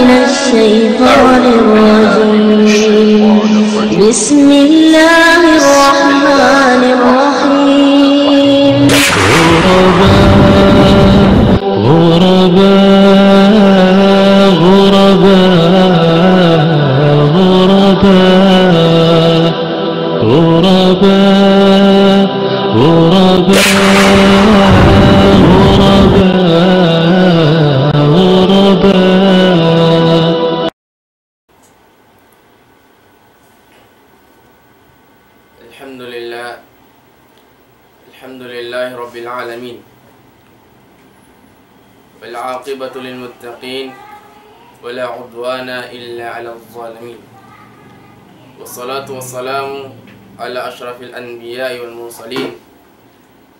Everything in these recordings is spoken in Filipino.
من الشيطان الرجيم. بسم الله الرحمن الرحيم. غرباء غرباء غرباء غرباء غرباء. الحمد لله رب العالمين، والعاقبة للمتقين، ولا عدوان إلا على الظالمين، والصلاة والسلام على أشرف الأنبياء والمرسلين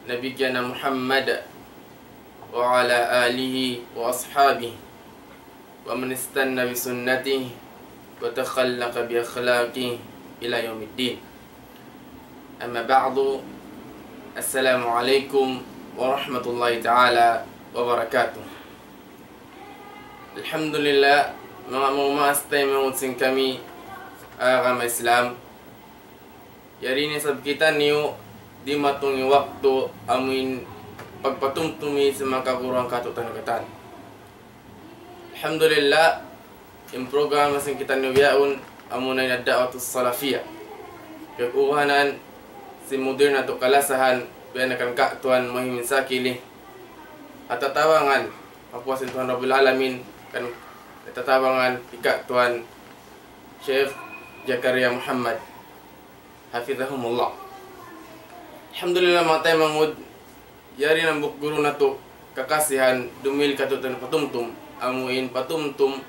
نبينا محمد وعلى آله وأصحابه ومن استنى بسنته وتخلق بأخلاقه إلى يوم الدين. أما بعد، السلام عليكم ورحمة الله تعالى wabarakatuh. Alhamdulillah, mga mumastay mangutsin kami agama Islam. Yari ni sab kita niyo di matungi waktu amin pagpatumtumi sa mga kakurang katutanagatan. Alhamdulillah, yung program masing kita niyo yaon amunay na da'watus salafiyah. Kaguhanan si modern na to kalasahan biya nakangkatuan mahimin sakili at tatawangan mapuasin Tuhan Rabbul Alamin kan tatawangan ika Tuhan Syekh Zakaria Muhammad hafizahumullah. Alhamdulillah, mga tayo mangud yari ng bukguru na to kakasihan dumil katutan patumtum amuin patumtum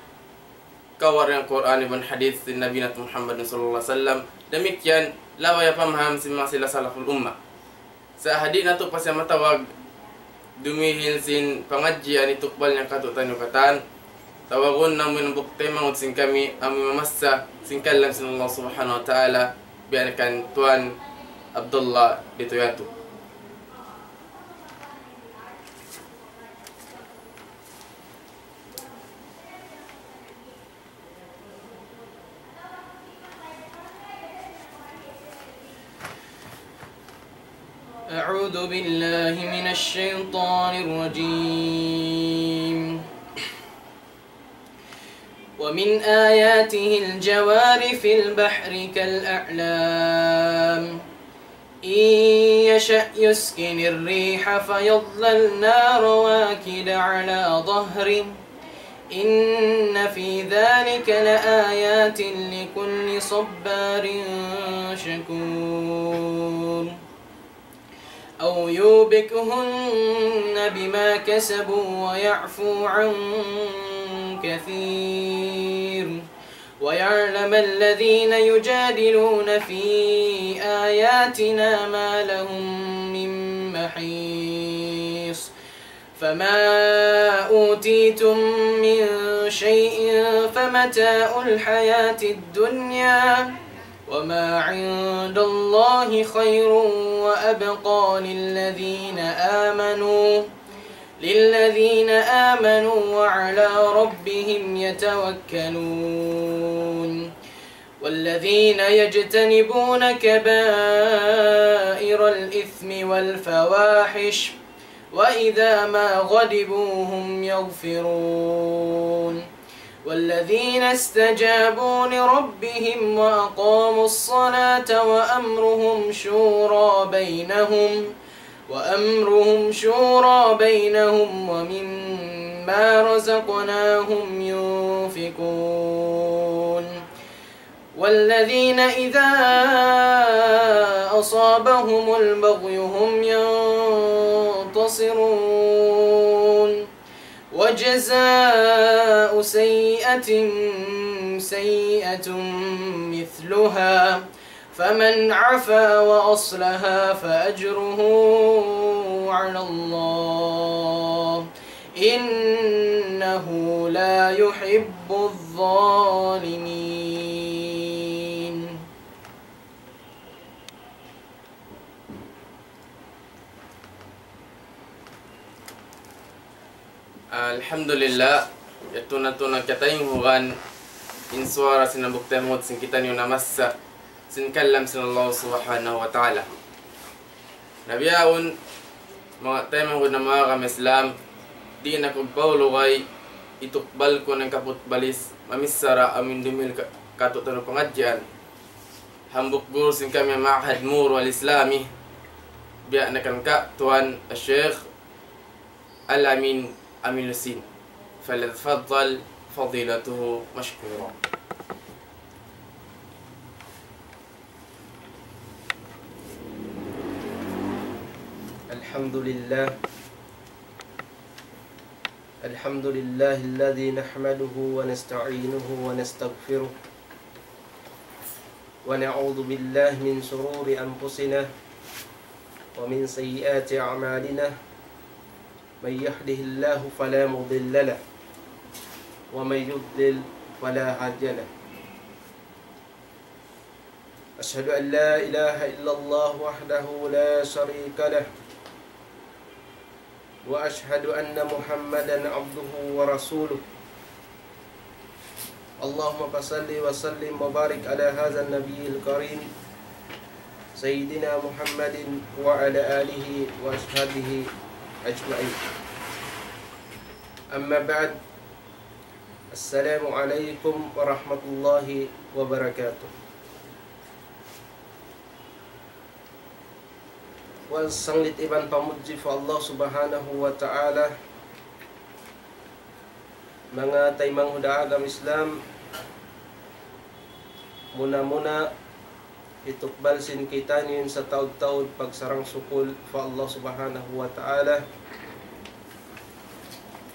kawar yang Quran ibn hadith din Nabi Nat Muhammad sallallahu alaihi wasallam. Demikian lawaya pamaham si mga sila salaful ummah sa hadith na to pasya matawag dumihil sin pangadjian itukbal niyang katutan yukatan tawagon namin ang bukte mangut sin kami amin mamasa sin kalam sin Allah subhanahu wa ta'ala biarkan Tuan Abdullah Ditoyatu. أعوذ بالله من الشيطان الرجيم. ومن آياته الجوار في البحر كالأعلام إن يشأ يسكن الريح فيظللنا رواكد على ظهره إن في ذلك لآيات لكل صبار شكور أو يوبكهن بما كسبوا ويعفو عن كثير ويعلم الذين يجادلون في آياتنا ما لهم من محيص. فما أوتيتم من شيء فمتاع الحياة الدنيا وما عند الله خير وأبقى للذين آمنوا وعلى ربهم يتوكلون. والذين يجتنبون كبائر الإثم والفواحش وإذا ما غضبوا هم يغفرون. والذين استجابوا لربهم وأقاموا الصلاة وأمرهم شورى بينهم ومما رزقناهم ينفقون. والذين إذا أصابهم البغي هم ينتصرون. وجزاء سيئة مثلها فمن عفا وأصلح فأجره على الله إنه لا يحب الظالمين. Alhamdulillah, ito na ito nagkatayungan insuara sinabuktemod sin kita niyo namassa sin kallam sin Allah subhanahu wa ta'ala. Nabiyaon mga temang ko na mga kamislam, di na kong paulo kay itukbal ko ng kaputbalis mamisara amin dumil katutan ng pangadyan. Hambuk gurusin kami ma'ahad muro al-islami biya na kan ka tuan al-Sheikh Al-Amin Aminusin. فليتفضل فضيلته مشكورا. الحمد لله الذي نحمده ونستعينه ونستغفره ونعوذ بالله من شرور أنفسنا ومن سيئات أعمالنا من يهده الله فلا مضل له ومن يضلل فلا هادي له. أشهد أن لا إله إلا الله وحده لا شريك له وأشهد أن محمدا عبده ورسوله. اللهم صل وسلم وبارك على هذا النبي الكريم سيدنا محمد وعلى آله وأصحابه أجمعين. أما بعد، السلام عليكم ورحمة الله وبركاته. Sanglit iban pamuji fa Allah subhanahu wa ta'ala, mga taymang hudaagam Islam, muna-muna itukbal sin kita niyon sa taud-taud pagsarang sukul fa Allah subhanahu wa ta'ala.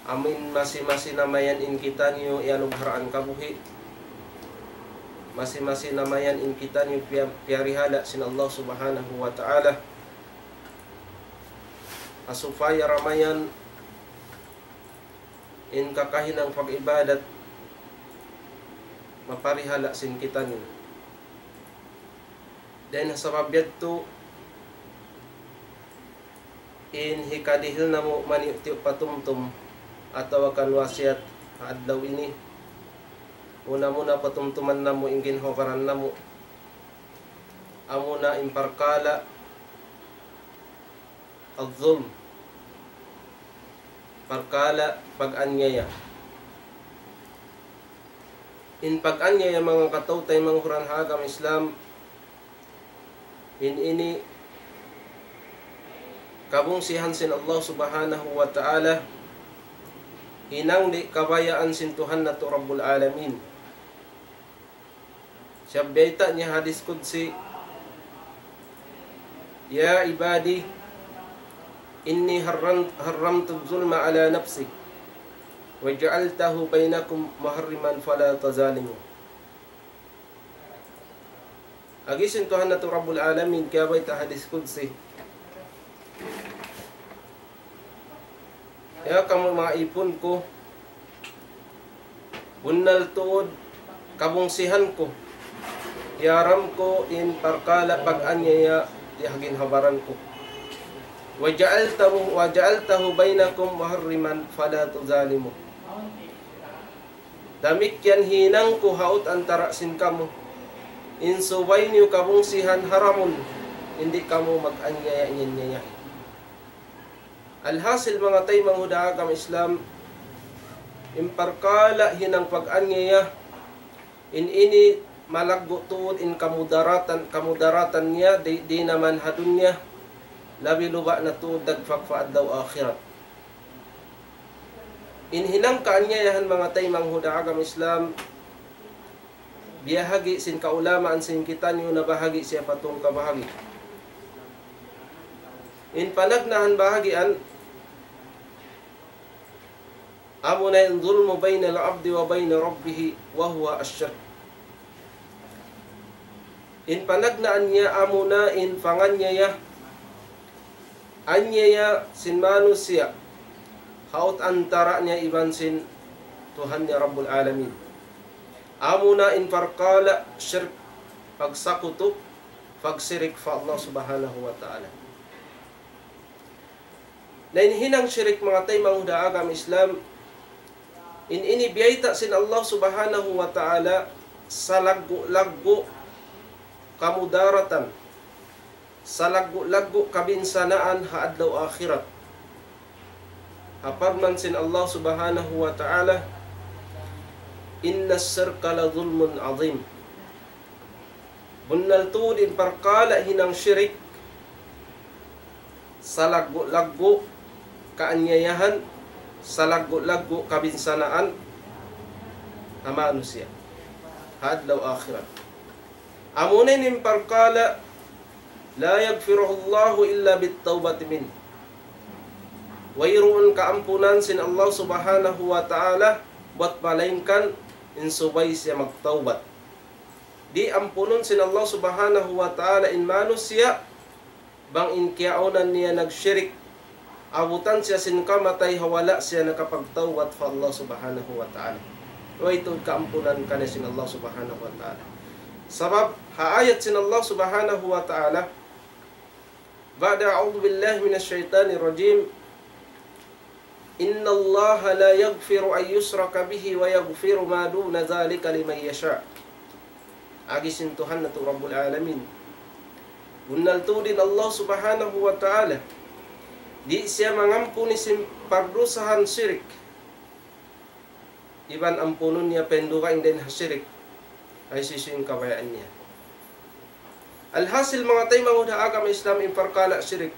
Amin masing-masing namayan in kita niyo ianugharaan kabuhi, masing-masing namayan in kita niyo piarihala sin Allah subhanahu wa ta'ala. Asupaya ramayan in kakahinang pag-ibadat maparihala sin kita niyo. Dan sa pabiyadto in hikadihil na mo maniuti patumtum atau akan wasiat adlaw ini. Muna-muna patumtuman na mo ingin hokaran na mo amuna imparkala al-zulm, parkala pag-anyaya. In pag-anyaya mga katautay mga huranhagam Islam, in ini kabungsihan sin Allah subhanahu wa ta'ala, hinang di kabayaan sin Tuhan na to Rabbul Alamin. Siyabdaita niya hadis kudsi, Ya ibadi, inni haramtu zulma ala nafsi wa ja'altahu bainakum muharriman fala tazalimu. Agisin Tuhan na to Rabbul Alamin, kaya ba ita hadis kudsi. Ya kamu mga ipon ko, bunal tuod kabungsihan ko, yaram ko in parkala pag-anyaya dihagin habaran ko. Waja'altahu bainakum muharriman fala tuzalimu. Damikyan hinang ko haut antara sin kamu, insubay niyo kabungsihan haramun, hindi kamu mag-anyaya niya. Alhasil mga tay mga hudaagam Islam, imparkala hinang pag-anyaya in ini malaggo tuod in kamudaratan niya di naman hadun niya labi luba na tuod dagfakfaad daw akhirat. In hinang kaanyayahan mga tay mga hudaagam Islam, biyahagi sin kaulamaan sin kita niyo na bahagi siya patong kabahagi. In panagnahan bahagian, amo na yung zulmo bayna al-abdi wa bayna rabbih wa huwa asyirk. In panagnaan niya amo na in panganyaya anyaya sin manusia haut antara niya iban sin Tuhan niya Rabbul Alamin. Amo na in parkala syirk pagsakuto pagsirik fa Allah subhanahu wa ta'ala. Na hinang syirik mga tay mga hudaagam Islam, in inibiyayta sin Allah subhanahu wa ta'ala sa laggo kamudaratan, sa laggo kabinsanaan haadlaw akhirat. Haparman sin Allah subhanahu wa ta'ala, inna sirka la zulmun azim. Bunnal tudin parkala hinang syirik sa laggo kaanyayahan, sa laggo kabinsanaan na manusia hadlaw akhirat. Amunin ning parkala la yaghfiruhu Allahu illa bit-taubati min. Wayroon kaampunan sin Allah subhanahu wa ta'ala buat malainkan insubay siya magtaubat. Di ampunon sin Allah subhanahu wa ta'ala in manusia bang inkiaunan niya nagsyirik, abutan siya sin kamatay hawala siya nakapagtawat fa Allah subhanahu wa ta'ala. O ito kaampunan ka na sin Allah subhanahu wa ta'ala. Sabab haayat sin Allah subhanahu wa ta'ala, ba'da a'udhu billahi minash shaitanir rajim, inna Allah la yaghfiru an yusraka bihi wa yaghfiru ma duna dhalika liman yasha. Agisin Tuhan na to Rabbul Alamin. Unnal tudin Allah subhanahu wa ta'ala, di siya mangampuni sin pardusahan syirik. Iban ampunon niya penduka in den syirik ay sising kawayaan niya. Alhasil mga tay manguda agama Islam in parkala syirik.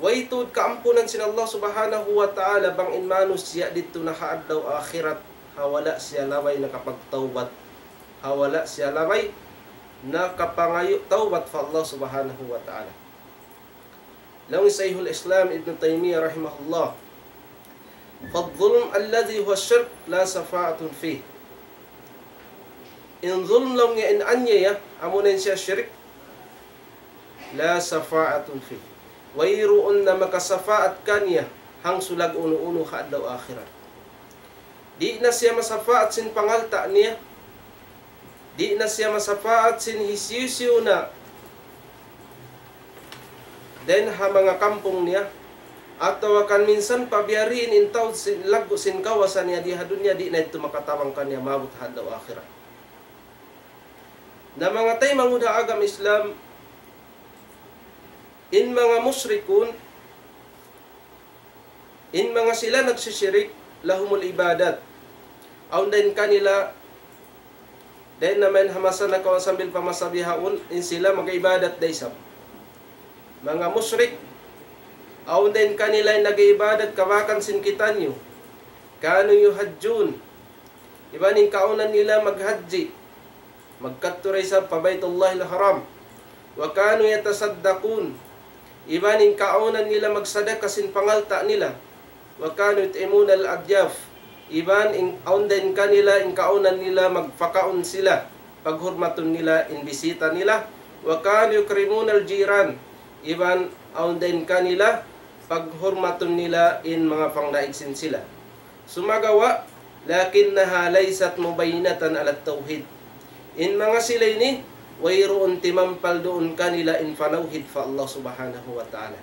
Waitud kaampunan sin Allah subhanahu wa ta'ala bang in manus siya dito nakaadlaw akhirat, hawala siya laway nakapagtawbat, hawala siya laway nakapangayo tawbat fa Allah subhanahu wa ta'ala. Lawi Shaykhul Islam Ibn Taymiyyah rahimahullah, fadh-dhulm alladhi huwa shirk la safa'atun fih. In zulm lang niya in anya amunin siya shirk, la safa'atun fih. Wayroon na makasafaat kanya hang sulag uno-uno kaadlaw akhirat. Di na siya masafaat sin pangalta niya, di na siya masafaat sin hisyusyo na den ha mga kampong niya, atau akan minsan pabiyariin in taon sin lago sin kawasan niya di hadunya, di na ito makatawang kanya mabut hadlaw akhirat. Na mga tay manguda agam Islam, in mga musyrikun, in mga sila nagsisyirik, lahumul ibadat. Aun din kanila, din naman hamasan na kawan sambil pamasabihaon, in sila mag-ibadat daysab. Mga musyrik, aun din kanila nag-ibadat kawakan sin kitanyo. Kanu yuhadjun. Ibaning kaunan nila maghadji, magkaturay sa pabaytullahil haram. Wa kanu yatasaddaqun. Ibaning kaunan nila magsadaka sin pangalta nila. Wa kanu yut'imuna al-adyaf. Iban in aundan kanila in kaunan nila magpakaon sila, paghurmaton nila in bisita nila. Wa kanu yukrimuna al-jiran. Iban aundan kanila paghurmaton nila in mga pangdaigsin sila. Sumagawa lakinnaha laysat mubayyinatan ala tauhid. In mga sila ini wayroon timampal doon kanila in panauhid fa Allah subhanahu wa ta'ala.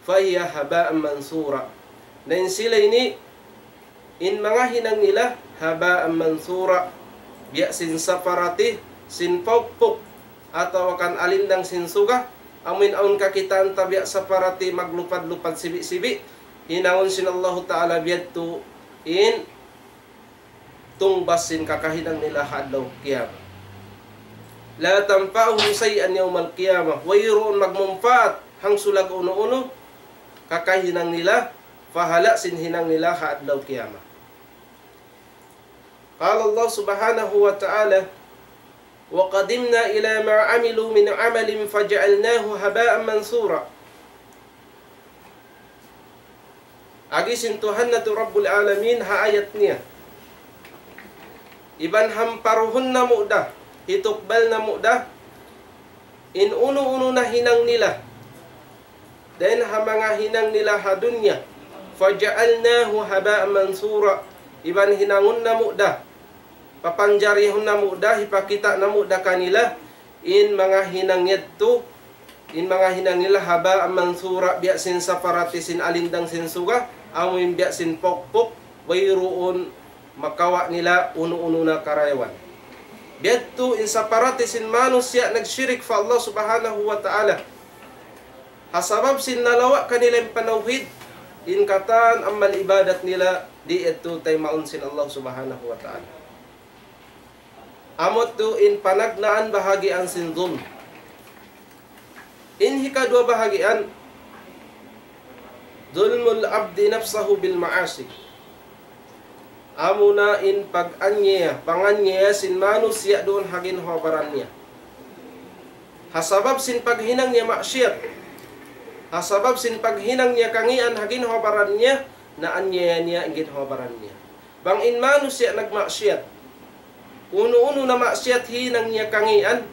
Faya haba'an mansura. Na in sila ini, in mga hinang nila, haba'an mansura. Biya sin saparati, sin pokpok, atau akan alindang sin suga. Amin aun kakitaan tabiya saparati maglupad-lupad sibi-sibi. Hinaon sin Allah ta'ala biyadto in tungbas sin kakahinang nila hadlaw kiyama. La tanfa'uhum shay'an yawmal qiyamah. Wayroon magmumfaat hang sulag uno-uno kakahinang nila, fahala sin hinang nila haadlaw qiyamah. Qala Allah subhanahu wa ta'ala, wa qadimna ila ma 'amilu min 'amalin faj'alnahu haba'an mansura. Agisin Tuhan na to Rabbul Alamin haayat niya. Iban hamparuhun na mu'dah, hitukbal na mu'dah, in uno-uno na hinang nila, then ha mga hinang nila hadunya, faja'alnahu haba'an mansura. Iban hinangun na mu'dah, papanjarihun na mu'dah, ipakita na mu'dah kanila, in mga hinang yadto, in mga hinang nila haba'an mansura, biya sin saparati sin alindang sin suga, amin biya sin pokpok, wayroon makawa nila uno-uno na karayawan. Biadto in sa parati sin manus siya nagsyirik fa Allah subhanahu wa ta'ala. Hasabab sin nalawa kanila yung panawhid, in katan ang malibadat nila, di ito tay maun sin Allah subhanahu wa ta'ala. Amot to in panagnaan bahagian sin dhulm. In hikadwa bahagian, dhulmul abdi nafsahu bil ma'asi. Amuna in pag-anya, panganya sin manusia doon hagin hobaran niya. Hasabab sin paghinang niya maksiyat. Hasabab sin paghinang niya kangian hagin hobaran niya, na anya niya ingin hobaran niya. Bang in manusia nagmaksiyat. Uno-uno na maksiyat hinang niya kangian,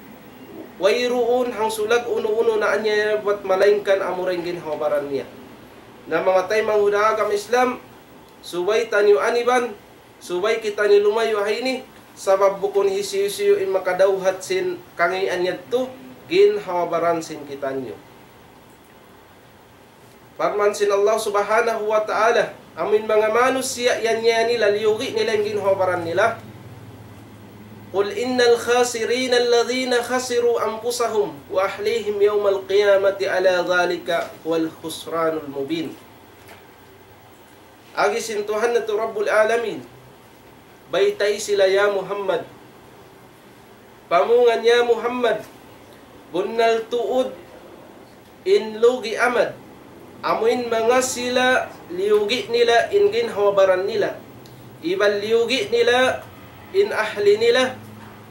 wayruun hang sulag uno-uno na anya buat malaingkan amuring gin hobaran niya. Na mga tay manghudagam Islam, subay tanyo aniban, subay kita ni lumayo hayni, sabab bukon hisiyo in makadawhat sin kangian niya to, gin hawabaran sin kita niyo. Parman sin Allah subhanahu wa ta'ala, amin mga manusia yan niya nila, liyugi nila yung gin hawabaran nila. Qul innal khasirina alladhina khasiru anfusahum wa ahlihim yawmal qiyamati ala dhalika wal khusranul mubin. Agi sintuhan na to Rabbul Alamin. Baytay sila ya Muhammad. Pamungan ya Muhammad. Bunnal tuud in lugi amad. Amuin mga sila liugi nila in ginhawabaran nila. Ibal liugi nila in ahli nila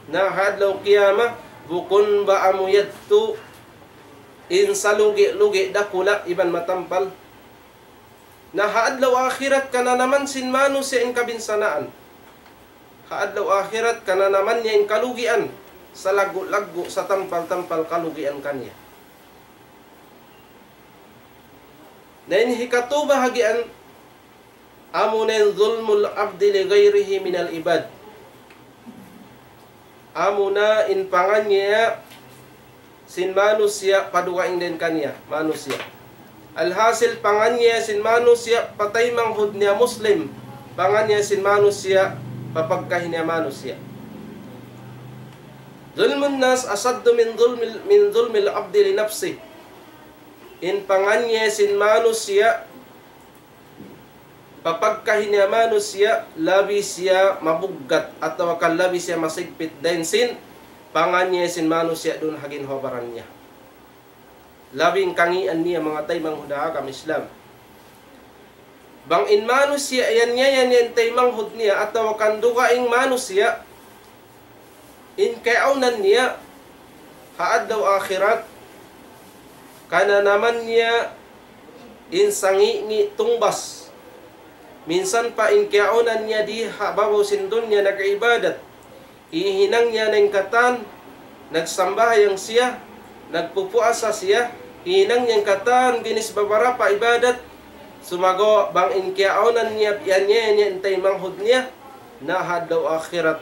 na hadlaw kiyama bukun ba amuyadtu in salugi-lugi dakula iban matampal na haadlaw akhirat kana naman sin manu siya in kabinsanaan. Haadlaw akhirat kana naman niya in kalugian sa lagu-lagu sa tampal-tampal kalugian kanya. Na in hikatu bahagian amunen zulmul abdi li ghairihi minal ibad. Amuna in panganya sin manusia paduwaing din kanya manusia. Alhasil panganya sin manusia patay manghud niya Muslim, panganya sin manusia papagkahin niya manusia. Zulmun nas asaddu min zulmil abdi li nafsi. In panganya sin manusia papagkahin niya manusia, labi siya mabuggat atau labi siya masigpit din sin panganya sin manusia dun hagin hobaran niya. Labing kangian niya mga tay manghuda kam Islam. Bang in manusia yan tay manghud niya atau kandugaing manusia in kayaunan niya haad daw akhirat kana naman niya in sangi tungbas. Minsan pa in kayaunan niya di hababaw sindon niya nag-ibadat. Ihinang niya ng katan, nagsambayang siya, nagpupuasa siya, ihinang niyang katan, ginis babara pa ibadat, sumago bang in kayaunan niya, yan niya intay manghud niya, na hadlaw akhirat,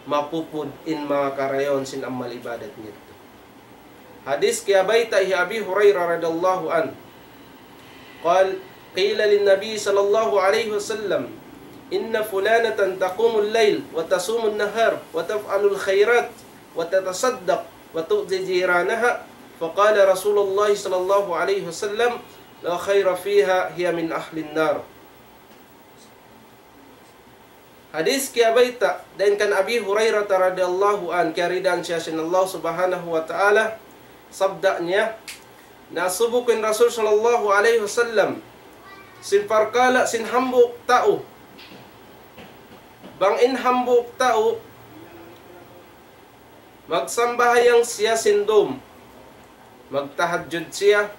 mapupud in mga karayon sin amal ibadat niya. Hadis kaya bayta Abi Hurairah radallahu an, قيل للنبي صلى الله عليه وسلم إن فلانة تقوم الليل وتصوم النهار وتفعل الخيرات وتتصدق وتؤذي جيرانها فقال رسول الله صلى الله عليه وسلم لا خير فيها هي من أهل النار. Hadis kaya baita dan kan Abi Hurairah radhiyallahu an karidan siya sin Allah subhanahu wa ta'ala sabdanya na subukin Rasul sallallahu alaihi wasallam sin parkala sin hambuk tao. Bang in hambuk tao magsambahayang siya sindom, magtahajjud siya,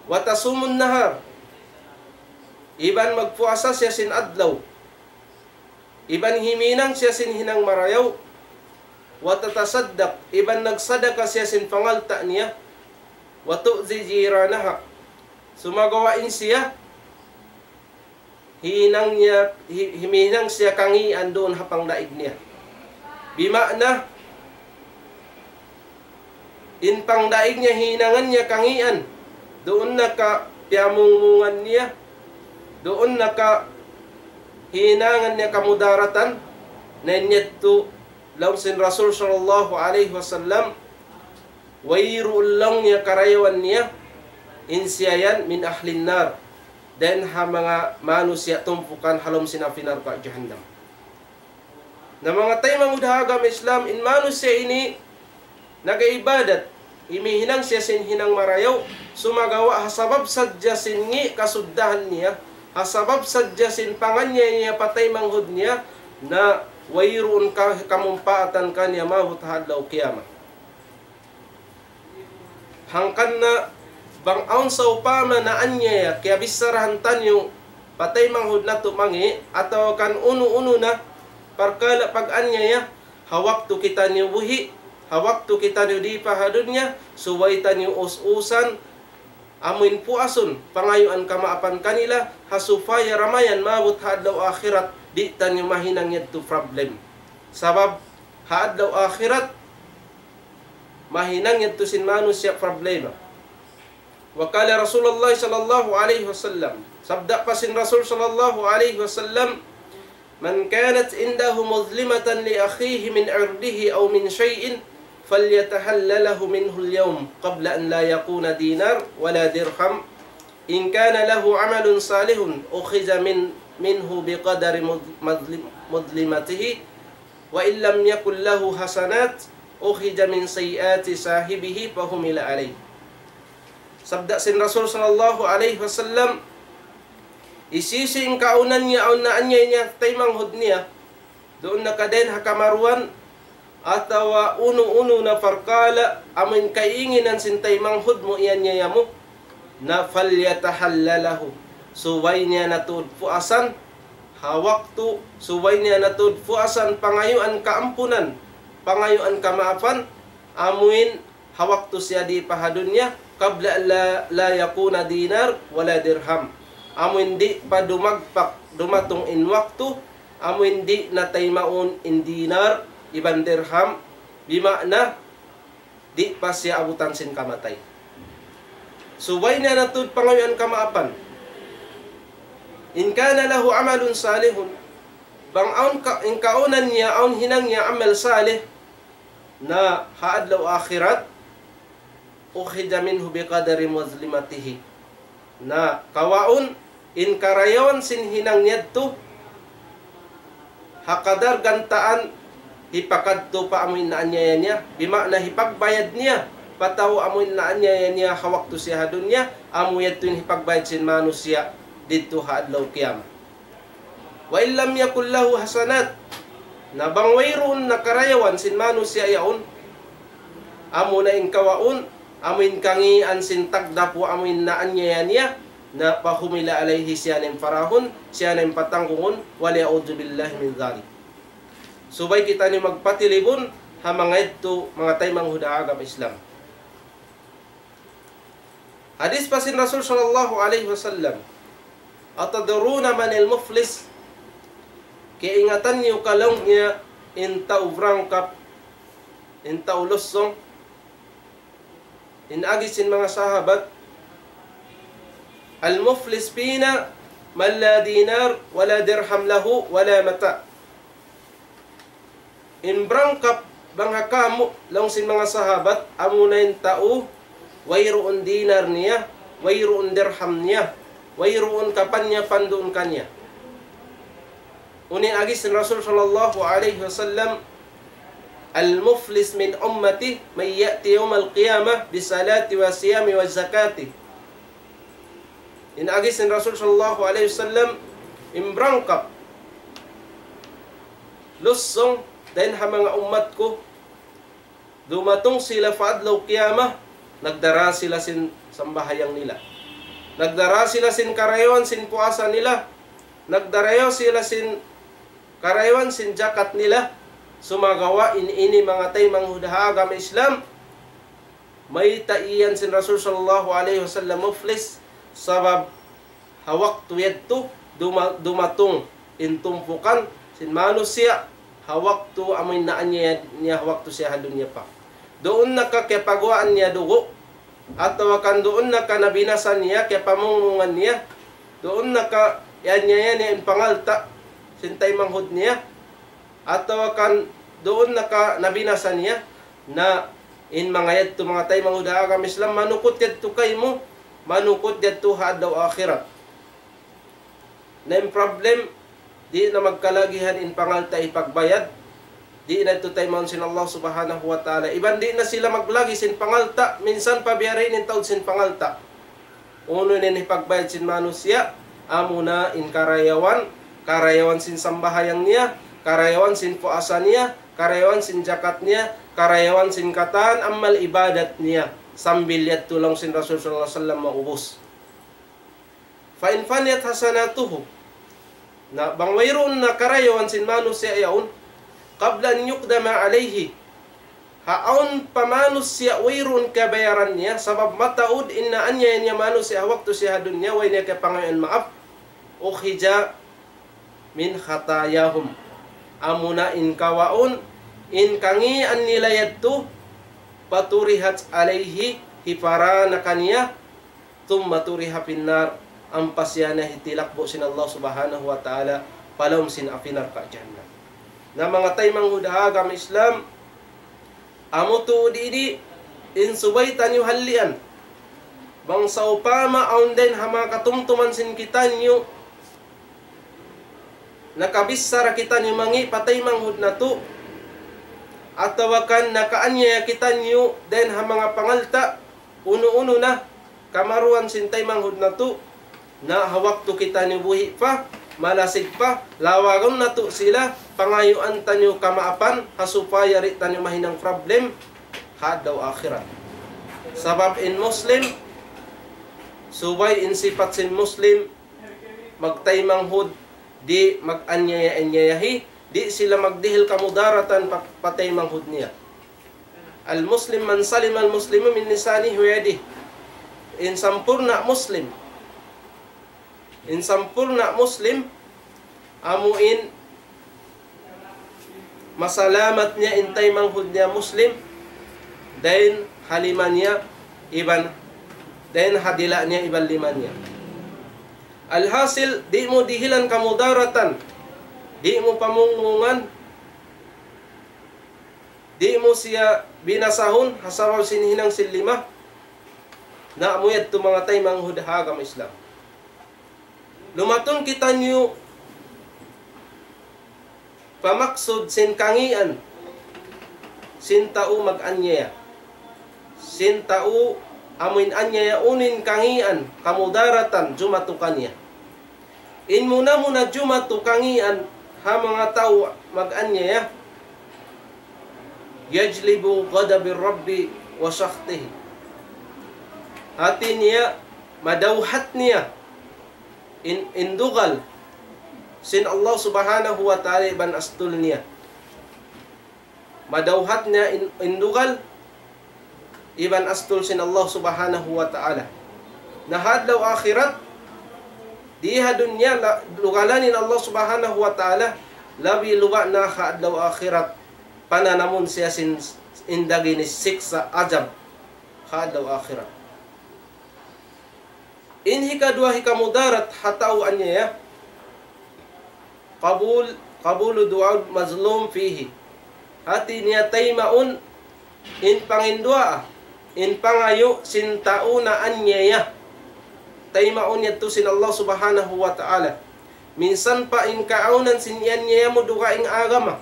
watasumun nahar, iban magpuasa siya sin adlaw, iban himinang siya sin hinang marayaw, watatasaddaq, iban nagsadaka siya sin pangalta niya, watu'zi jiranaha, sumagawain siya, himinang siya kangian doon hapang daig niya. Bimakna, in pang daig niya, hinangan niya kangian, doon naka piamungungan niya, doon naka hinangan niya kamudaratan na niyadto law sin Rasul sallallahu alaihi wasallam wayru lang niya karayawan niya insiyayan min ahlin nar dan ha mga manusia tumpukan halom sinafinar pa jahannam na mga tay mangudhagam Islam in manusia ini nagaibadat imihinang siya sin hinang marayaw sumagawa hasabab sadya singi kasuddahan niya hasabab sadya sin panganya niya patay manghud niya na wayroon kamumpaatan kanya mahut hadlaw kiyama hangkan na bang aun sa upama na anya kaya bisarahantan yung patay manghud na tumangi atau kan uno-uno na parkala pag anya ya hawak tu kita niyo buhi hawak tu kita niyo di pahadun niya suwaitan niyo us-usan amuin puasun pangayuan kamaapan kanila hasufaya ramayan mabut hadlaw akhirat di tanyo mahinang yadto problem sabab hadlaw akhirat mahinang yadto sin manusia problema. Wakala Rasulullah sallallahu alaihi wasallam sabda pa sin Rasul sallallahu alaihi wasallam man kanat indahu muzlimatan li akhihi min irdihi aw min shay'in falyatahallalahu minhu al-yawm qabla an la yakuna dinar wala dirham in kana lahu amalun salihun ukhiza minhu biqadari mudlimatihi wa in lam yakul lahu hasanat ukhija min sayiati sahibihi fahumila alayh. Sabda sin Rasul sallallahu alaihi wasallam isising kaunan niya o naanya niya tay manghud niya doon na kaden hakamaruan atawa uno-uno na farkala amin kainginan sin tay manghud mo iyan niya mo na falyatahallalahu suway niya natud puasan hawak tu suway niya natud puasan pangayuan kaampunan pangayuan kamaafan amuin hawak tu siya di pahadun niya kabla la yakuna dinar wala dirham amuin di pa dumagpak dumatong in waktu amuin di natay maun in dinar iban dirham bimakna di pa siya abutan sin kamatay suway niya natud pangayuan kamaapan in kana lahu amalun salihun bang aun in kaunan niya aun hinang niya amal salih na haadlaw akhirat ukhida minhu biqadari muzlimatihi na kawaun in karayawan sin hinang niyadto hakadar gantaan hipakadto pa amoy na anyaya niya bimakna hipagbayad niya pataw amoy na anyaya niya hawak to siya hadun niya amoy yadto hipagbayad sin manusia dito haadlaw kiyama wa illam yakul lahu hasanat na bangwayron na karayawan sin manusia yaon amo na in kawaon amin kangian sin tagdapo amin na anyaya niya na pahumila alayhi siya ng farahon siya ng patangkungon wali a'udhu billahi min dhalik. Subay kita ni magpatilibon ha mga ito mga tay manghudaagam Islam. Hadis pa sin Rasul sallallahu alaihi wasallam atadruna man al-muflis kaya ingatan niyo kalong niya inta uvrangkap inta ulusong inagisin mga sahabat al-muflis pina man la dinar wala dirham lahu wala mata in brangkap banghakamu lang sin mga sahabat amunain tao wayroon dinar niya wayroon dirham niya wayroon kapanya pandoon kanya unin agis sin Rasul sallallahu alaihi wasallam al-muflis min ummati may ya'ti yawm al-qiyamah bisalati wa siyami wa zakati. Inagis ni Rasul sallallahu alaihi wasallam imbrangkap lusong dahil ha mga umat ko dumatong sila faadlaw qiyamah nagdara sila sin sambahayang nila nagdara sila sin karayon sin puasa nila nagdarayo sila sin karayon sin jakat nila sumagawa ini mga tay manghudaagam Islam may taiyan sin Rasul sallallahu alaihi wasallam muflis sabab hawak tuyadto dumatong intumpukan sin manusia hawak tu amoy naan niya hawak tu siya halun niya pa doon nakakepagwaan niya dugo atau kan doon nakanabinasan niya kaya pamungungan niya doon naka yan niya in pangalta sintay manghud niya atau kan doon nabinasa niya na in mga yadto mga tay manghud agam Islam manukot yadto kay mo, manukot yadto hadaw akhirat. Na yung problem di na magkalagihan in pangalta ipagbayad, di na ito tayo sin Allah subhanahu wa ta'ala. Iban di na sila maglagi sin pangalta, minsan pabiyarin in taod sin pangalta. Uno na ipagbayad sin manusia, amo na in karayawan sin sambahayang niya, karayawan sin puasa niya, karayawan sin jakat niya, karayawan sin kataan, amal ibadat niya. Sambilyat tulong sin Rasul sallallahu alaihi wasallam maubos. Fa in faniyat hasanatuhu, na bang mayroon na karayawan sin manus siya yaon qabla an yuqdama alayhi, haon pamanus siya mayroon kabayaran niya sabab mataud inna anya niya manus siya waktu siya dunya way niya kapangayon maaf ukhija min khatayahum, amuna in kawaon in kangi an nilayadtu paturihat alayhi hipara na kaniya thumma turiha pinnar, ang pasya na hitilakbo sin Allah subhanahu wa ta'ala palom sin afinar ka jannah. Na mga tay manghudahagam Islam amo tuod idi in subaytan yu hallian bang sa upama aun den hama katumtuman sin kita nyo nakabissara kita nyo mangi patay manghud na to atawakan nakaanya kita nyo den hamanga pangalta uno-uno na kamaruan sin tay manghud na to na hawakto kita ni buhi pa, malasig pa, lawagon na to sila, pangayuan tanyo kamaapan, hasupaya rin tanyo mahinang problem, hadaw akhirat. Sabab in Muslim, subay in sifat sin Muslim, magtay manghud, di mag-anyaya-anyayahi, di sila magdihil kamudaratan patay manghud niya. Al-Muslim man salim al-Muslimu min lisani huyadi. In sampurna Muslim, amuin masalamat niya intay manghud niya Muslim, dahin haliman niya iban, dahin hadila niya iban liman niya. Alhasil di mo dihilan kamudaratan, di mo pamungungan, di mo siya binasahon hasawaw sinhinang silima na amuyad to mga tay manghud hagam Islam. Lumaton kita niyo pamaksud sin kangian, sin tao mag-anyaya, sin tao amin anyaya unin kangian, kamudaratan jumatukan niya. In muna jumatu kangian ha mga tao mag-anyaya, yajlibu ghadabir rabbi wa sakhtihi, hati niya madawhat niya indugal sin Allah subhanahu wa ta'ala iban astul niya, madawhat niya indugal iban astul sin Allah subhanahu wa ta'ala. Nahadlaw akhirat diha dunya lugalanin Allah subhanahu wa ta'ala labi luba na hadlaw akhirat pananamun siya sin indagin siksa azab hadlaw akhirat. In hikadwa hikamudarat hataw anyaya qabulu du'a mazlum fihi, hati niya taymaun in pangindua in pangayo sin tao na anyaya taymaun yato sin Allah subhanahu wa ta'ala. Minsan pa in kaaunan sin anyaya mo dugaing agama,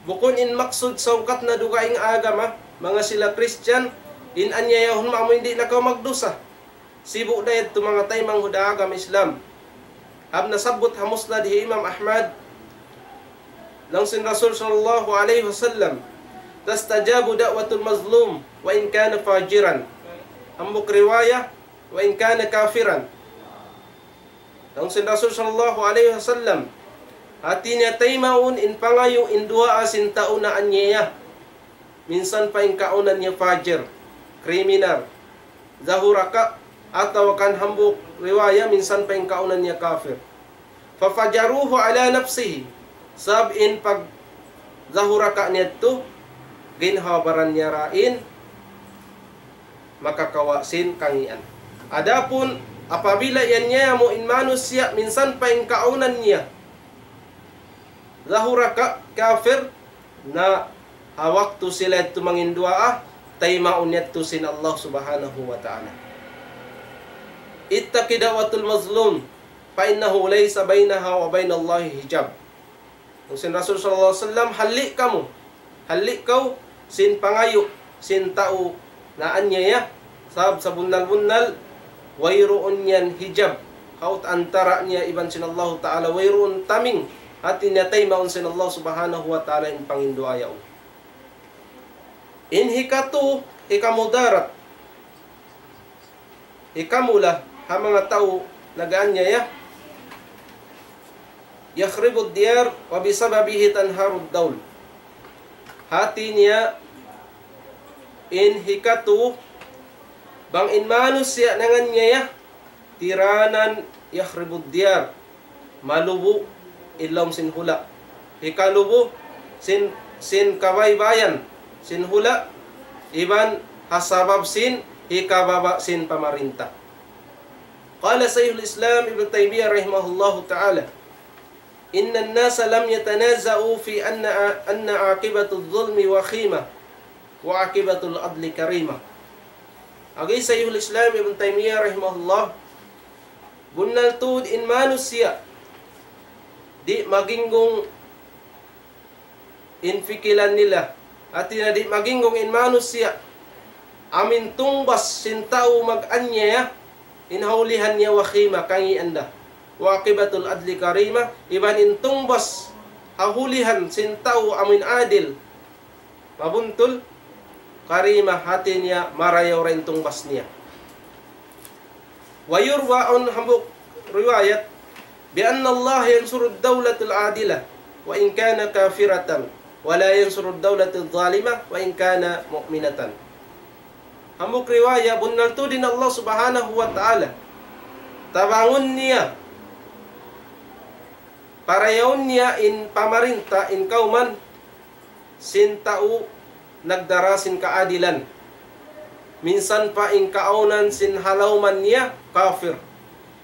bukon in maksud saukat na dugaing agama mga sila Christian in anyayahon mo hindi na ka magdusa. Sibu dayat to mga tay manghudahagam Islam. Hab nasabot ha musnad hi Imam Ahmad lang sin Rasul sallallahu alaihi wasallam, tastajabu da'watul mazlum wa in kana fajiran, ambuk riwayah wa in kana kafiran. Lang sin Rasul sallallahu alaihi wasallam, hati niya taymaun in pangayo in dua asin tao na anyaya, minsan pa in kaunan niya fajir, kriminal, zahuraka, atau kan hambuk riwayah minsan pa yung kaunan niya kafir. Fafajaruhu ala nafsihi, sab in pag zahuraka niya to ginhabaran niya rain makakawasin kangian. Adapun apabila yan niya mo inmano siya minsan pa yung kaunan niya zahura kafir na hawak tu sila itu mangindua tay maunyat tu sin Allah subhanahu wa ta'ala. Ittaqi da'watul mazlum fa innahu laysa bainaha wa bainallahi hijab. Kung sin Rasul sallallahu alaihi wasallam halik kau sin pangayo sin tao na anyaya sab sa bunal-bunal wayroon yan hijab kaut antara niya iban sin Allah ta'ala wayroon taming at inatay maun sin Allah subhanahu wa ta'ala in panginduayaw. In hikatu hikamudarat hikamula ha mga tao nagaanyaya yakhribud diyar wa bisababihi tanharud dawl. Hati niya in hikatu bang inmano siya nanganyaya tiranan yakhribud diyar malubo ilom sin hula hikalubo sin kabaybayan sin hula iban hasabab sin hikababa sin pamarinta. Qala Shaykhul Islam Ibn Taymiyyah rahimahullahu ta'ala inna an-nasa lam yatanaza'u fi anna aqibatu adh-dhulmi wakhima wa aqibatu al-'adli karima. Agi Shaykhul Islam Ibn Taymiyyah rahimahullah bunnal tud in manusia di maginggong infikilan nila at di maginggong in manusia amin tungbas sintao mag-anya inhaulihan niya wakhima kangi anda wa aqibatul adli karima iban intungbas hahulihan sintao amin adil mabuntul karima hati niya marayaw rin tungbas niya. Wayurwa on hambuk riwayat bi anna Allah yansuru ad-dawlatul adila wa in kana kafiratan wa la yansuru ad-dawlatul zalima wa in kana mu'minatan. Hambuk riwayat bunnal tu din Allah subhanahu wa ta'ala tabangun niya parayawn niya in pamarinta in kauman sintao nagdarasin kaadilan minsan pa in kaunan sin halawman niya kafir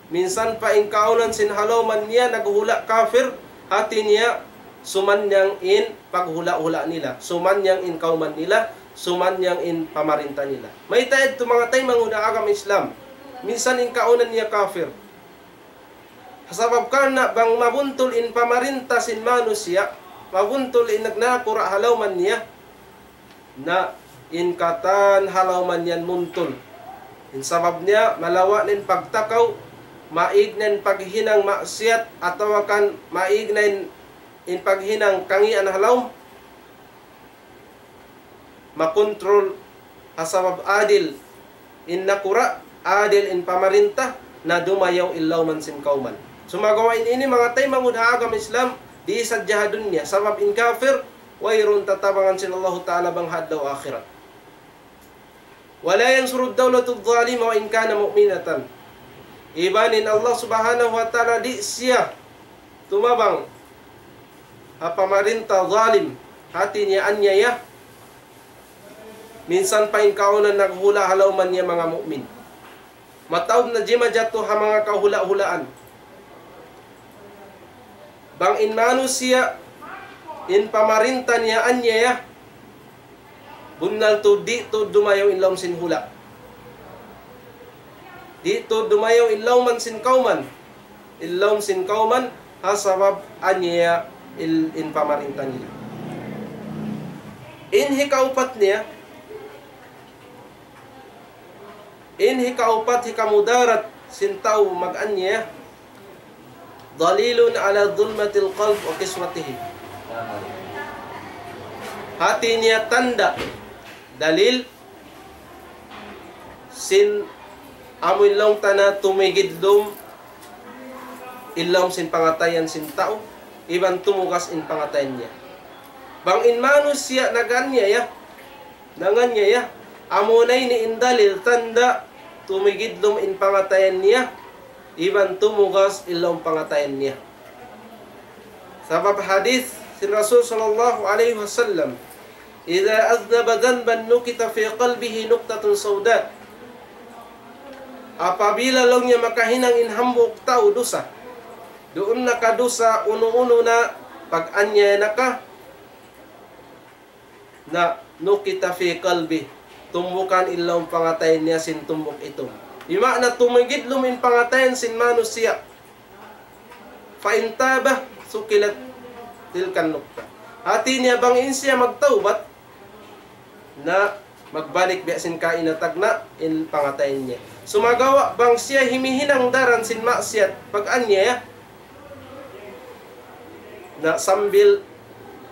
minsan pa in kaunan sin halawman niya naghula kafir hati niya sumanyang in paghula-hula nila sumanyang in kauman nila sumanyang in pamarinta nila. May taed to mga tay manguna agam Islam minsan in kaunan niya kafir hasabab karna bang mabuntol in pamarinta sin manusia mabuntol in nagnakura halawman niya na in katan halawman yan muntol in sabab niya malawa nin pagtakaw maignen paghinang maksiat atawa kan maignen in paghinang kangian halaw makontrol hasabab adil in nakura adil in pamarinta na dumayaw illaw man sin kauman. Sumagawain ini mga tay mangudha agam Islam di sadyahadun niya sabab in kafir wayron tatabangan sin Allah ta'ala bang hadlaw akhirat. Wala yansuru ad-dawlatu adh-dhalima wa in kana mu'minatan. Ibanin Allah subhanahu wa ta'ala di siya tumabang pamarinta zalim hati niya anyaya minsan pa in kaunan naghula halawman niya mga mu'min. Matawd na jima jato ha mga kahula-hulaan. Bang in manu siya in pamarinta niya anyaya bunnal to di to dumayaw in laum sin hula. Di to dumayaw in lauman sin kauman. In laum sin kauman hasabab anyaya in pamarinta niya. In hikaupat niya in hikaupat hikamudarat sintaw mag-anya dalilun ala dhulmatil qalb wa kiswatihi. Hati niya tanda dalil sin amoy long tana tumigidlom ilom sin pangatayan sin tao iban tumugas in pangatayan niya. Bang in manus siya naganya ya nanganya ya amunay ni indalil tanda tumigidlom in pangatayan niya iban tumugas ilong pangatayan niya. Sabab hadis sin Rasul sallallahu alaihi wasallam idza aznaba dhanban nukita fi qalbihi nuqtatun sauda Apabila lang niya makahinang inhambok tao dosa, doon nakadusa uno-uno na pag-anya na ka na nukita fi kalbi, tumbukan ilong pangatayin niya sin tumbok ito. Ima na tumigid lumin pangatayin sin manusia. Faintaba sukilat tilkan nukta. Hati niya bangin siya magtaubat na magbalik biasin kainatag na in pangatayin niya. Sumagawa bang siya himihinang daran sin maksiat pag-anya na sambil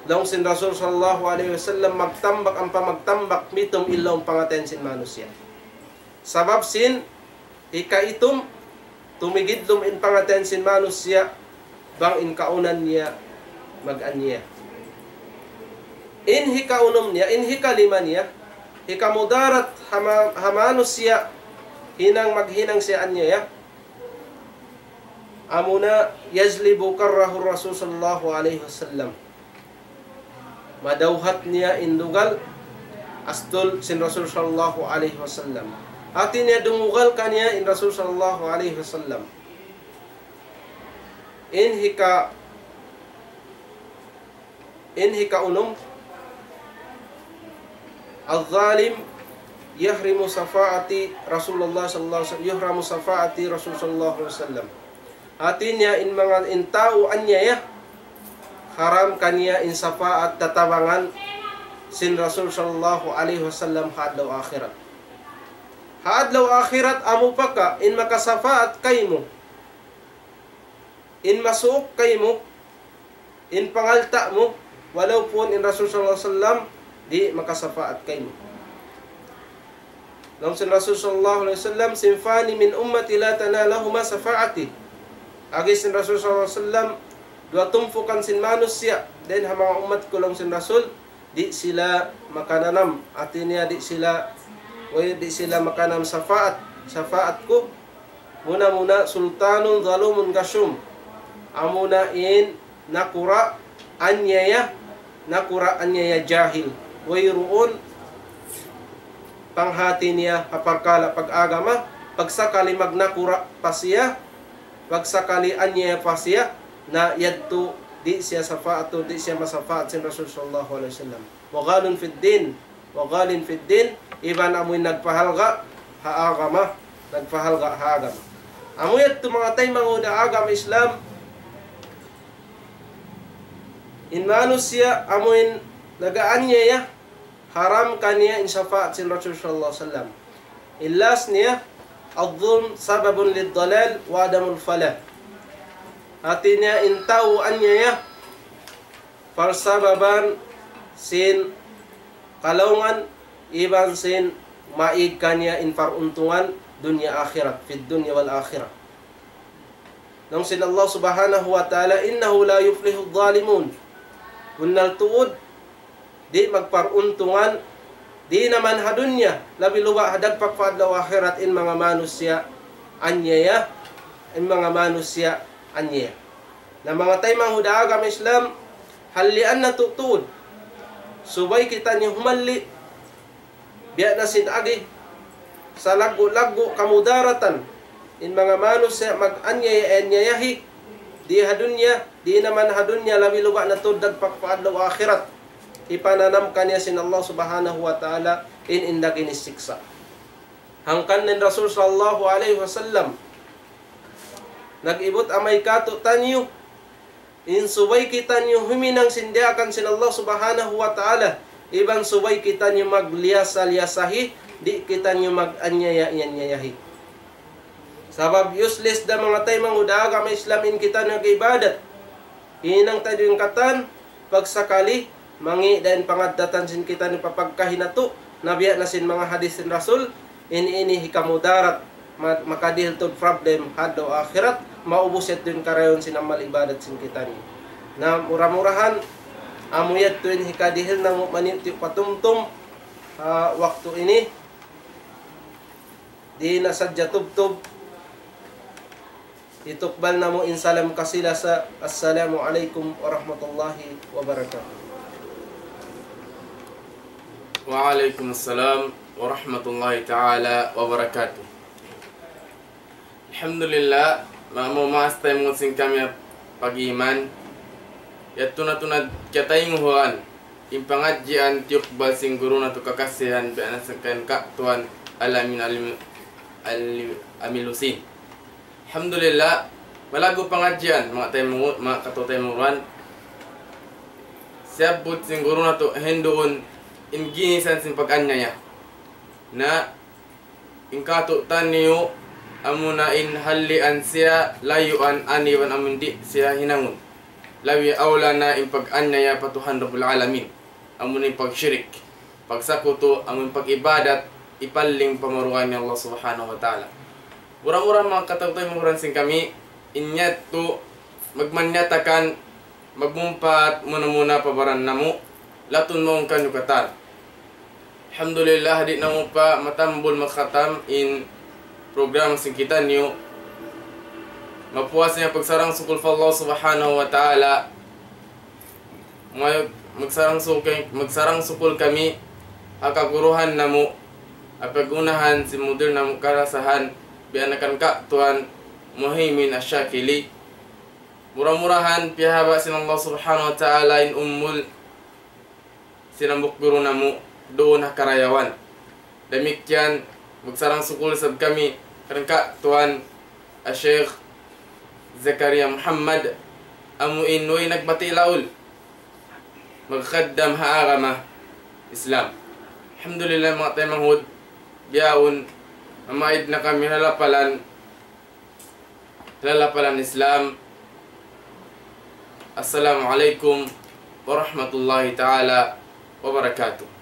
daw sin Rasul sallallahu alaihi wasallam magtambak ang pamagtambak mitom ilaw pangatayin sin manusia. Sabab sin ikaitom tumigidlom in pangatayin sin manusia bang in kaunan niya mag-anya. In hikaunom niya, in hikalima niya, hikamudarat hamanusia hinang maghinang siya anya ya. Amuna yajlibu karrahu Rasul sallallahu alaihi wasallam. Madawhat niya indugal astul sin Rasul sallallahu alaihi wasallam. Hati niya dungugal kaniya in Rasul sallallahu alaihi wasallam. In hika unum al-zalim yahrimu safaati Rasulullah sallallahu alaihi wasallam, yuhramu safaati Rasul sallallahu alaihi wasallam. Hati niya in mga intao anya ya, haram kaniya in safaat tatawangan sin Rasul sallallahu alaihi wasallam hadlaw akhirat. Hadlaw akhirat amo pa ka in makasafaat kaymo, in masuok kaymo, in pangalta mo, walau pun in Rasul sallallahu alaihi wasallam di makasafaat kaymo. Nang sin Rasul sallallahu alaihi wasallam sinfani min ummati la tanalahuma safaati. Agi sin Rasul sallallahu alaihi wasallam dua tumpukan sin manusia den ha mga umat ko lang sin Rasul di sila makananam atinya di sila makanam safaat ko muna sultanun zalumun kasyum amuna in nakura anyaya jahil wayruun panghati niya haparkala pag-agama pagsakali magnakura pasiya pagsakali anya pasiya na yadto di siya safaat di siya masafaat sin Rasul sallallahu alaihi wasallam waghalun fid din iban amoy nagpahalga haagama amoy yadto mga tay mga agama Islam in manusia amoy nagaanya ya haram kaniya in safaat sin Rasul sallallahu alaihi wasallam illas niya الظلم سبب للضلال وعدم الفلاح. Artinya intau anya farsababan sin kalungan iban sin maig kanya in faruntungan dunya akhirat fid dunya wal akhirah. Nang sin Allah subhanahu wa ta'ala innahu la yuflihu adh-dhalimun. Kunnal tuud di magparuntungan di naman hadunya labi luwa hadag pagpadlaw akhirat in mga manusia anya na mga taymang hudaagam Islam halian na tutud subay kita ni humalli biya na sin agi sa lagu kamudaratan in mga manusia mag-anyayahi di hadunya di naman hadunya labi luwa na tudag pagpadlaw akhirat ipananam kanya sin Allah subhanahu wa ta'ala in indagin isiksa. Hangkan nin Rasul sallallahu alaihi wasallam nag-ibot amay kato tanyo in subay kita nyo huminang sindiakan sin Allah subhanahu wa ta'ala iban subay kita nyo magliasa-liasahi di kita nyo mag-anyaya-anyayahi. Sabab useless da mga tay mangudaaga may Islamin kita nag-ibadat inang tayo yung katan pagsakali mangi dan pangadatan sin kita ni papagkahinato nabiya na sin mga hadis sin Rasul ini hikamudarat makadil to problem haddo akhirat maubuset din karayon sin amal ibadat sin kita ni na murah-murahan amuyat to in hikadihil nang maninti patumtum waktu ini di nasadya tubtub itukbal namo insalam kasila sa assalamu alaikum warahmatullahi wabarakatuh. Waalaikumsalam warahmatullahi ta'ala wabarakatuh. Alhamdulillah, mamas tayo mo sing kami pag-iman. Yato na tunad katay nguhuan. Impangadjian tiyuk bal sing guru na to kakasihan biana sa kan tuan alamin amilusin. Alhamdulillah, malago pangadjian mga tayo mga katotay muran. Siabot sing guru na to hendoon inginisan sing pag-anya na ingkato taniyo amunain halian siya layuan aniwan amundi siya hinangon lawi awla na impag-anyaya patuhan Rabbul Alamin amunin pagsyirik pagsakuto amun pag-ibadat ipaling pamaruan ni Allah Subhanahu wa Ta'ala. Murang-murang mga katawtoy muran sing kami inyat to magmanyatakan magmumpat muna pabaran namo latun mong kanyukatan. Alhamdulillah di namo pa matambol makatam in program sing kita niyo mapuas niya pagsarang sukul fa Allah Subhanahu wa Ta'ala magsarang sukul kami akaguruhan namo apagunahan si mudir namo karasahan bianakan ka tuan Muhaimin Asyakili murah-murahan pihaba sin Allah Subhanahu wa Ta'ala in ummul sinambuk guru namo doon karayawan demikian magsarang sukul sab kami karena tuan Syekh Zakaria Muhammad amu inoy nagbati laul magkhaddam haagama Islam. Alhamdulillah mga tayo manghud biyaon mamaid na kami lalapalan Islam. Assalamualaikum warahmatullahi ta'ala wabarakatuh.